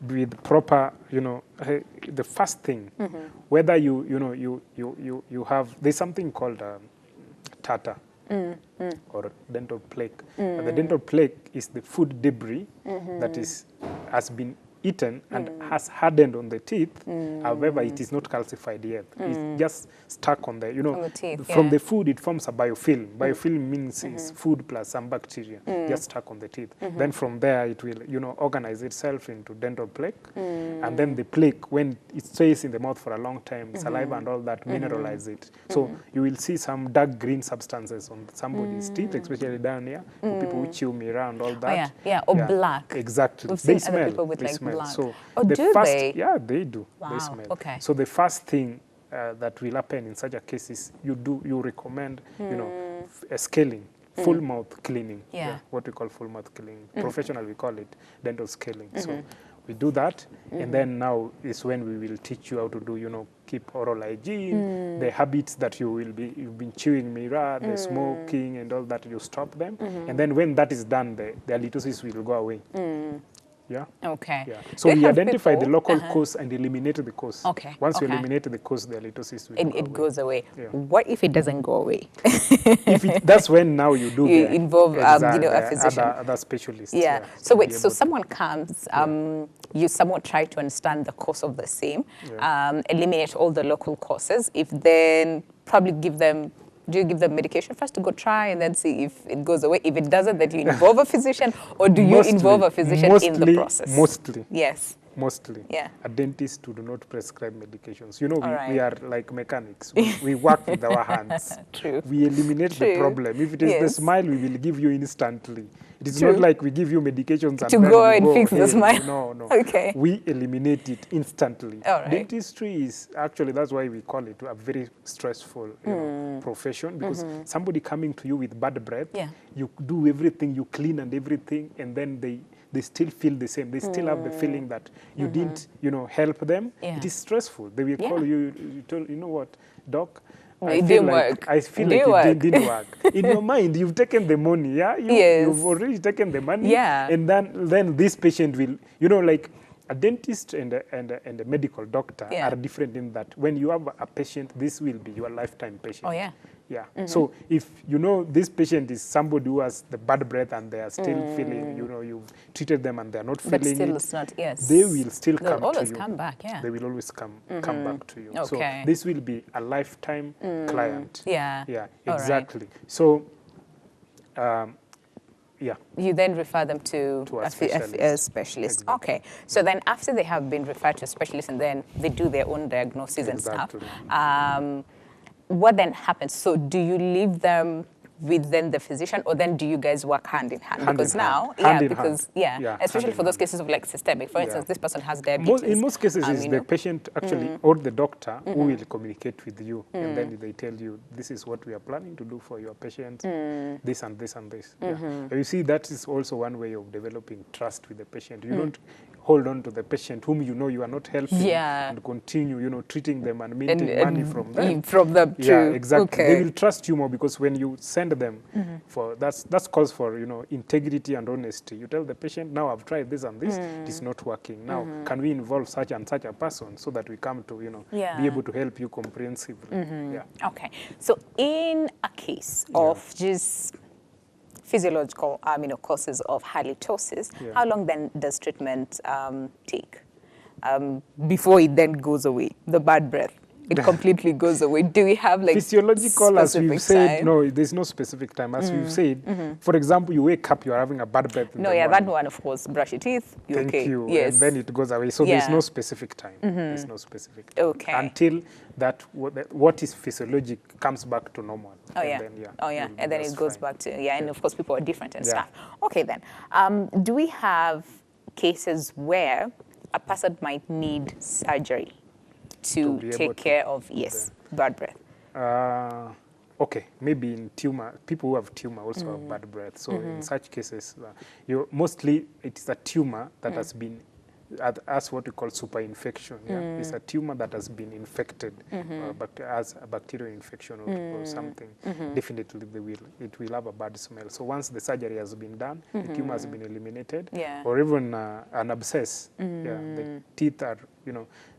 with proper, you know, the first thing, whether you have, there's something called tartar. Or dental plaque. The dental plaque is the food debris that has been eaten and has hardened on the teeth. However, it is not calcified yet. It's just stuck on the, you know, the teeth, from the food it forms a biofilm. Biofilm means it's food plus some bacteria just stuck on the teeth. Then from there it will, you know, organize itself into dental plaque. And then the plaque, when it stays in the mouth for a long time, saliva and all that mineralize it. So you will see some dark green substances on somebody's teeth, especially down here, for people who chew mirror and all that. Or black. Exactly. We've seen other people with like black. So do they? Yeah, they do. Wow. They smell. Okay. So the first thing that will happen in such a case is you recommend, you know, a scaling, full mouth cleaning. Yeah. What we call full mouth cleaning. Professionally we call it dental scaling. So we do that, and then now is when we will teach you how to do, you know, keep oral hygiene, the habits that you've been chewing mirror, the smoking and all that, you stop them. And then when that is done, the halitosis will go away. Yeah. Okay. Yeah. So we identify the local cause and eliminate the cause. Okay. Once you eliminate the cause, the halitosis will go away. It goes away. Yeah. What if it doesn't go away? That's when now you do you involve you know, a physician. Other specialists. Yeah. So wait, so someone comes, you somewhat try to understand the cause of the same, eliminate all the local causes, if then probably do you give them medication first to go try and then see if it goes away? If it doesn't, then you involve a physician, or do you involve a physician in the process? Mostly. Yes. mostly. Yeah. A dentist do not prescribe medications. You know, All we right. are like mechanics. We work with our hands. True. We eliminate the True. problem. If it is the Yes. smile, we will give you instantly. It is True. not like we give you medications and To then go you and go fix the heal. smile. No, no. Okay. We eliminate it instantly. All right. Dentistry is actually, that's why we call it a very stressful profession, because somebody coming to you with bad breath, Yeah. you do everything, you clean and everything, and then they still feel the same. They still have the feeling that you didn't, help them. Yeah. It is stressful. They will call you, you know what, doc, It didn't work. I feel It like didn't it didn't work. In your mind, you've taken the money, yeah? Yes. You've already taken the money. Yeah. And then this patient will, like a dentist and a medical doctor Yeah. are different in that when you have a patient, this will be your lifetime patient. Oh, yeah. Yeah. So if this patient is somebody who has the bad breath and they are still feeling, you've treated them and they are not But feeling still, it, it's not, yes. they will still They'll come always to you. come back, yeah. They will always come back to you. So Okay. this will be a lifetime client. Yeah. Yeah, All right. exactly. So, yeah. You then refer them to a specialist. a specialist. Exactly. Okay. So then after they have been referred to a specialist and then they do their own diagnosis Exactly. and stuff, what then happens? So do you leave them with then the physician, or then do you guys work hand in hand? Hand Because in now, hand. Hand in because hand. Yeah, especially hand for in those hand. cases of like systemic. For Yeah. instance, this person has diabetes. In most cases, it's you the know. patient actually or the doctor who will communicate with you, and then they tell you, this is what we are planning to do for your patient, this and this and this. Yeah. You see, that is also one way of developing trust with the patient. You don't hold on to the patient whom you know you are not helping Yeah. and continue, treating them and minting money from them. From them, Yeah, true. exactly. Okay. They will trust you more because when you send them for that's calls for integrity and honesty. You tell the patient, now I've tried this and this, it is not working. Now can we involve such and such a person so that we come to Yeah. be able to help you comprehensively. Yeah. Okay. So in a case of just physiological causes of halitosis, Yeah. how long then does treatment take before it then goes away, the bad breath? It completely goes away. Do we have like Physiological, as specific we've said, time? no, there's no specific time. As we've said, for example, you wake up, you're having a bad breath. In No, the yeah, morning. that one, of course, brush your teeth. You're Thank okay. you. Yes. And then it goes away. So there's Yeah. no specific time. There's no specific time. Okay. Until that what is physiologic comes back to normal. Oh, And yeah. then, Oh, yeah. you'll be And then just it goes fine. back to, and of course, people are different and Yeah. stuff. Okay, then. Do we have cases where a person might need surgery to be able take to care of, bad breath? Okay, maybe in tumor, people who have tumor also have bad breath. So in such cases, mostly it is a tumor that has been, as what we call superinfection. Yeah? It's a tumor that has been infected as a bacterial infection or something. Definitely it will have a bad smell. So once the surgery has been done, the tumor has been eliminated, Yeah. or even an abscess. Yeah, the teeth are,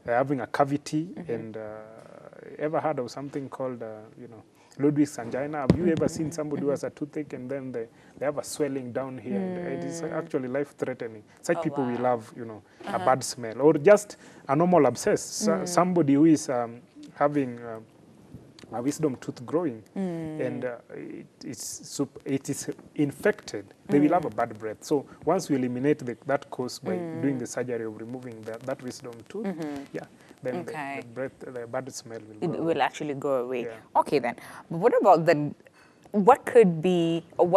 they're having a cavity and ever heard of something called, Ludwig's angina? Have you ever seen somebody who has a toothache and then they have a swelling down here? And it is actually life-threatening. Such people will have, a bad smell. Or just a normal abscess. Somebody who is having a wisdom tooth growing and it is infected, they will have a bad breath. So once we eliminate that cause by doing the surgery of removing that wisdom tooth, then Okay. the bad smell will It go will actually go away. Yeah. Okay, then. But what about then? What could be, or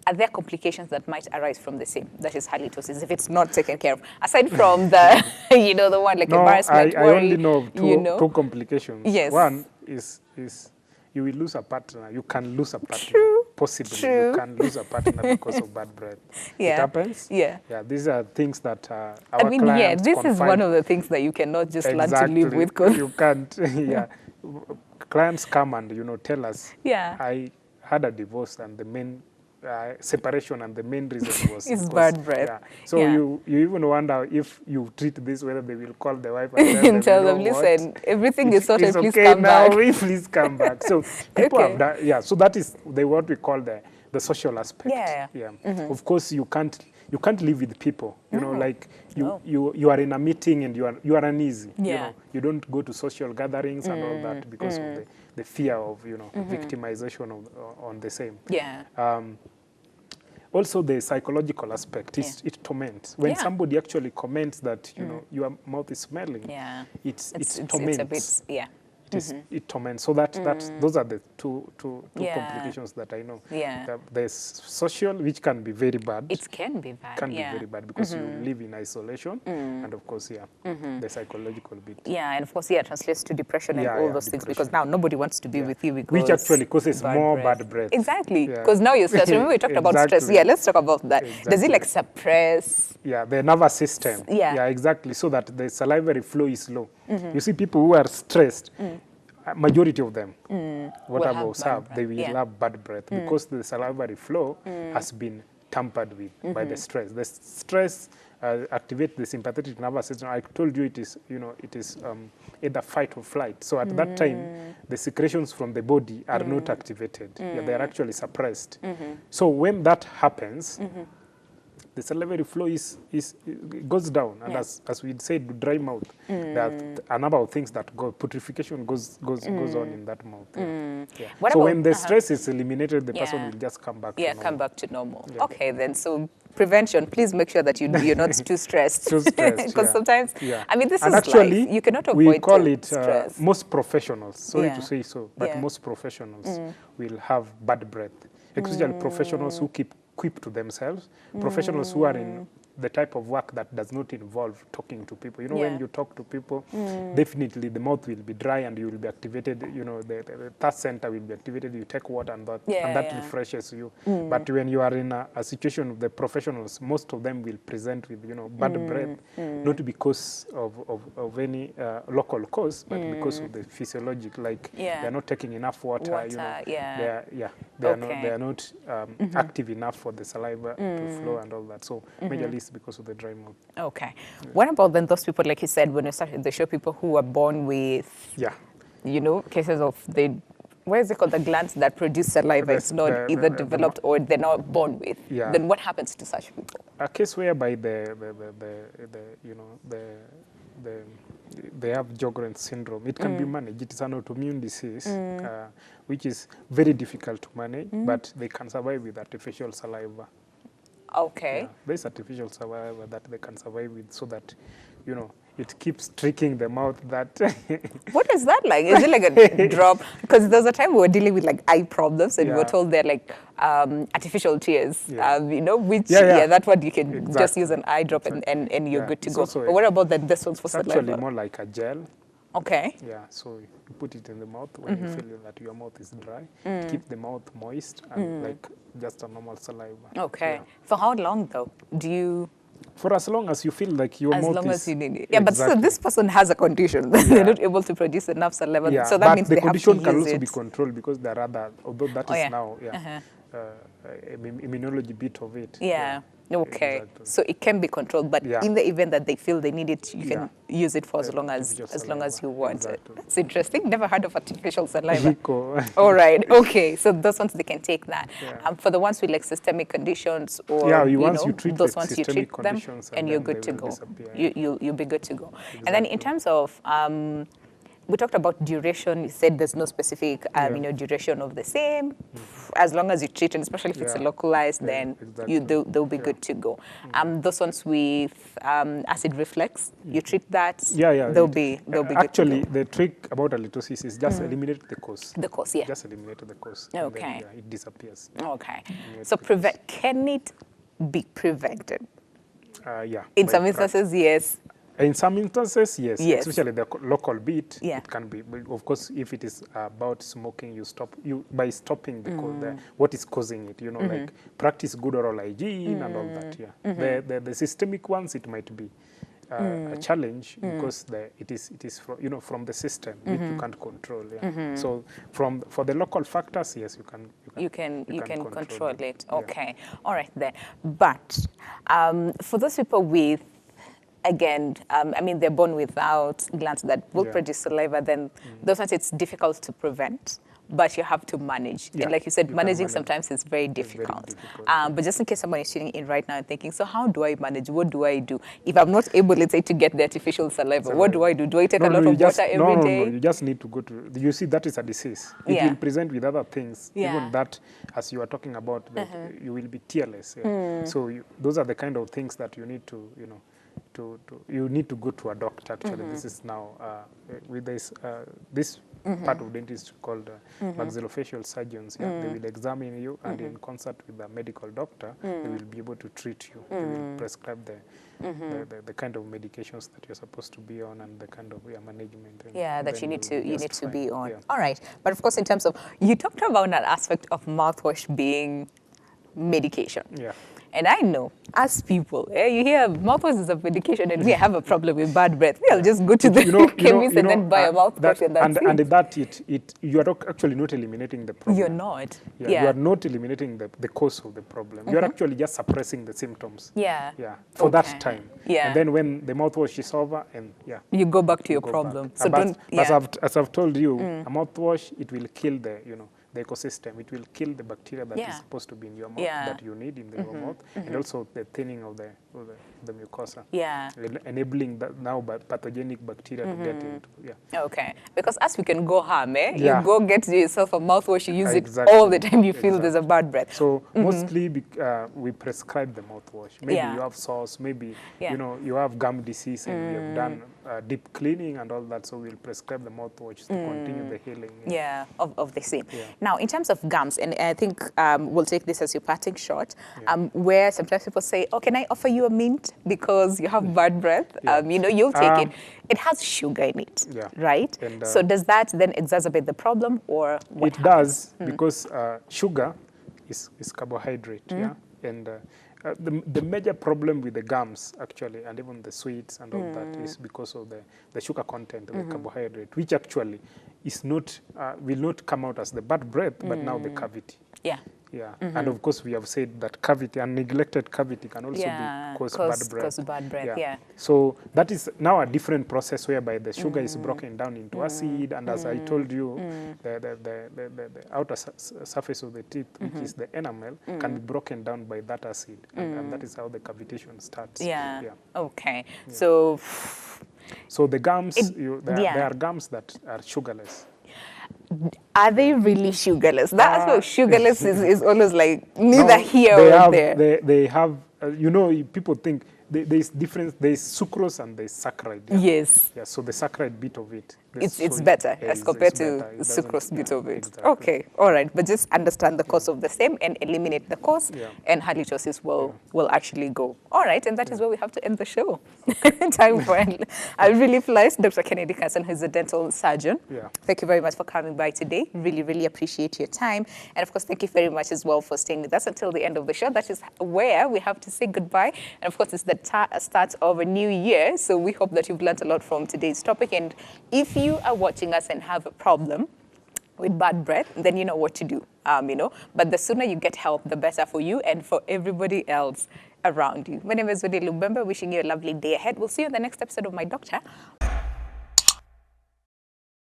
are there complications that might arise from the same, that is halitosis, if it's not taken care of? Aside from the, the one like embarrassment, I worry, only know of two complications. Yes. One is you will lose a partner. You can lose a partner. True. Possibly. True. You can lose a partner because of bad breath. Yeah. It happens. Yeah. Yeah, these are things that our I mean, clients this is confide. one of the things that you cannot just learn to Exactly. live with. 'Cause You can't. Yeah. Clients come and, tell us, Yeah. I had a divorce and the main separation and the main reason was It's because- bad breath. Yeah. So Yeah. you even wonder if you treat this, whether they will call the wife and tell "You them, know what? listen, everything is sorted, It's please okay come now, back. please come back. So people Okay. have done, so that is what we call the social aspect. Yeah. Of course, you can't live with people. Like No. you are in a meeting and you are uneasy. Yeah. You don't go to social gatherings and all that because of the fear of victimization on the same. Yeah. also the psychological aspect, it torments. When somebody actually comments that, you know, your mouth is smelling, it torments. It torments. So those are the two complications that I know. There's social, which can be very bad. It can be bad. Can be very bad because you live in isolation, and of course, the psychological bit. And of course, translates to depression and all those things, because now nobody wants to be with you because which actually causes more bad breath. Exactly, because now you're stressed. Remember we talked about stress. Let's talk about that. Does it like suppress? The nervous system. Exactly. So that the salivary flow is low. You see, people who are stressed, majority of them, what I've observed, they will have bad breath because the salivary flow has been tampered with by the stress. The stress activates the sympathetic nervous system. I told you it is, you know, it is either fight or flight. So at that time, the secretions from the body are not activated. They are actually suppressed. So when that happens, the salivary flow goes down, and as we said, dry mouth. There are a number of things that go. Putrefaction goes on in that mouth. So when the stress is eliminated, the person will just come back. Come back to normal. Okay, then so prevention. Please make sure that you're not too stressed. Because sometimes, I mean, this and is actually, life. You cannot avoid we call it stress. Most professionals. Sorry to say so, but most professionals will have bad breath, especially professionals who keep to themselves, professionals who are in the type of work that does not involve talking to people. You know, when you talk to people, definitely the mouth will be dry and you will be activated, you know, the third center will be activated, you take water and that refreshes you. But when you are in a situation of the professionals, most of them will present with, you know, bad breath, not because of any local cause, but because of the physiologic, like they are not taking enough water, you know, they are not active enough for the saliva to flow and all that. So majorly because of the dry mouth. Okay. What about then those people, like you said, when you started the show, people who are born with, you know, cases of what is it called, the glands that produce saliva? It's not either developed or they're not born with. Then what happens to such people? A case whereby they have Sjogren's syndrome. It can be managed. It is an autoimmune disease, which is very difficult to manage, but they can survive with artificial saliva. Okay. There's artificial saliva that they can survive with, so that, you know, it keeps tricking the mouth that... What is that like? Is it like a drop? Because there's a time we were dealing with like eye problems and we were told they're like artificial tears, you know, which, that's what you can just use an eye drop and you're good to go. But what about this one's for saliva? It's actually more like a gel. Okay. So you put it in the mouth when you feel that your mouth is dry. Keep the mouth moist and like just a normal saliva. Okay. For how long though? Do you... For as long as you feel like your mouth is... As long as you need it. Yeah, but so this person has a condition. They're not able to produce enough saliva. So that means they have to use it. But the condition can also be controlled because there are other... Although that is now, immunology bit of it. Okay, so it can be controlled, but in the event that they feel they need it, you can use it for as long as you want it. That's interesting. Never heard of artificial saliva. All right. Okay. So those ones, they can take that. For the ones with like systemic conditions or those ones you treat them and you're good to go. You'll be good to go. And then in terms of we talked about duration. You said there's no specific, duration of the same. As long as you treat, and especially if it's localized, then they'll be good to go. Those ones with acid reflux, you treat that. They'll be good. Actually, the trick about halitosis is just eliminate the cause. The cause, Just eliminate the cause. Okay. Then, it disappears. Okay. So can it be prevented? In some instances, yes. In some instances, yes, especially the local bit, it can be. Of course, if it is about smoking, you stop by stopping what is causing it. You know, like practice good oral hygiene and all that. The systemic ones, it might be a challenge because it is from the system which you can't control. So for the local factors, yes, you can control it. Okay, all right then. But for those people with, again, they're born without glands that will produce saliva, then those ones it's difficult to prevent. but you have to manage. Yeah, And like you said, you can managing manage. sometimes is very It's very difficult. difficult. But just in case someone is tuning in right now and thinking, so how do I manage? What do I do? If I'm not able, let's say, to get the artificial saliva, what do I do? Do I take a lot of water every day? No, you just need to go to, you see, that is a disease. It Yeah. will present with other things. Yeah. Even that, as you are talking about, that you will be tearless. Yeah. So those are the kind of things that you need to, you need to go to a doctor, actually. This is now, with this part of dentistry called maxillofacial surgeons. Yeah, they will examine you, and in concert with a medical doctor, they will be able to treat you. They will prescribe the kind of medications that you're supposed to be on, and the kind of management. And that you need to be on. Yeah. All right, but of course, in terms of, you talked about that aspect of mouthwash being medication. Yeah. And I know, as people, you hear mouthwash is a medication, and we have a problem with bad breath. We'll just go to the chemist and then buy a mouthwash, and that's and it. that you are actually not eliminating the problem. You're not. Yeah. You are not eliminating the cause of the problem. You are actually just suppressing the symptoms. Yeah. Yeah. For that time. Yeah. And then when the mouthwash is over, and you go back to your go problem. back. So But don't. as I've told you, a mouthwash, it will kill the the ecosystem. It will kill the bacteria that is supposed to be in your mouth, that you need in your mouth, and also the thinning of the mucosa. Yeah. Enabling that now pathogenic bacteria to get into. Yeah. Okay. Because as we can go harm, Yeah. you go get yourself a mouthwash, you use Exactly. it all the time you feel there's a bad breath. So mostly we prescribe the mouthwash. Maybe Yeah. you have sores, maybe Yeah. You have gum disease, and we have done deep cleaning and all that. So we'll prescribe the mouthwash to continue the healing. Yeah, of the same. Yeah. Now, in terms of gums, and I think we'll take this as your parting shot, where sometimes people say, oh, can I offer you a mint because you have bad breath? Yeah. You'll take it. It has sugar in it, Yeah. right? And, so does that then exacerbate the problem, or what It does, because sugar is carbohydrate, yeah? And the major problem with the gums, actually, and even the sweets and all that, is because of the sugar content of the carbohydrate, which actually is not, will not come out as the bad breath, but now the cavity. Yeah. Yeah, and of course we have said that cavity, and neglected cavity, can also cause bad breath. Cause bad breath, yeah. So that is now a different process whereby the sugar is broken down into acid, and as I told you, the outer surface of the teeth, which is the enamel, can be broken down by that acid, and that is how the cavitation starts. Yeah. Yeah. Okay. Yeah. So the gums, there are gums that are sugarless. are they really sugarless? That's what sugarless is always like neither here or there. They have, people think there's difference. There's sucrose and there's saccharide. Yeah? Yes. Yeah. So the saccharide bit of it, It's better as compared to the sucrose bit of it. Exactly. Okay, all right. But just understand the cause of the same and eliminate the cause, Yeah. and halitosis will actually go. All right, and that is where we have to end the show. Time for it. I really flies. Dr. Kennedy Carson, who's a dental surgeon. Yeah. Thank you very much for coming by today. Really, really appreciate your time. And of course, thank you very much as well for staying with us until the end of the show. That is where we have to say goodbye. And of course, it's the start of a new year. So we hope that you've learned a lot from today's topic. And if you are watching us and have a problem with bad breath, then you know what to do, But the sooner you get help, the better for you and for everybody else around you. My name is Ebru, wishing you a lovely day ahead. We'll see you in the next episode of My Doctor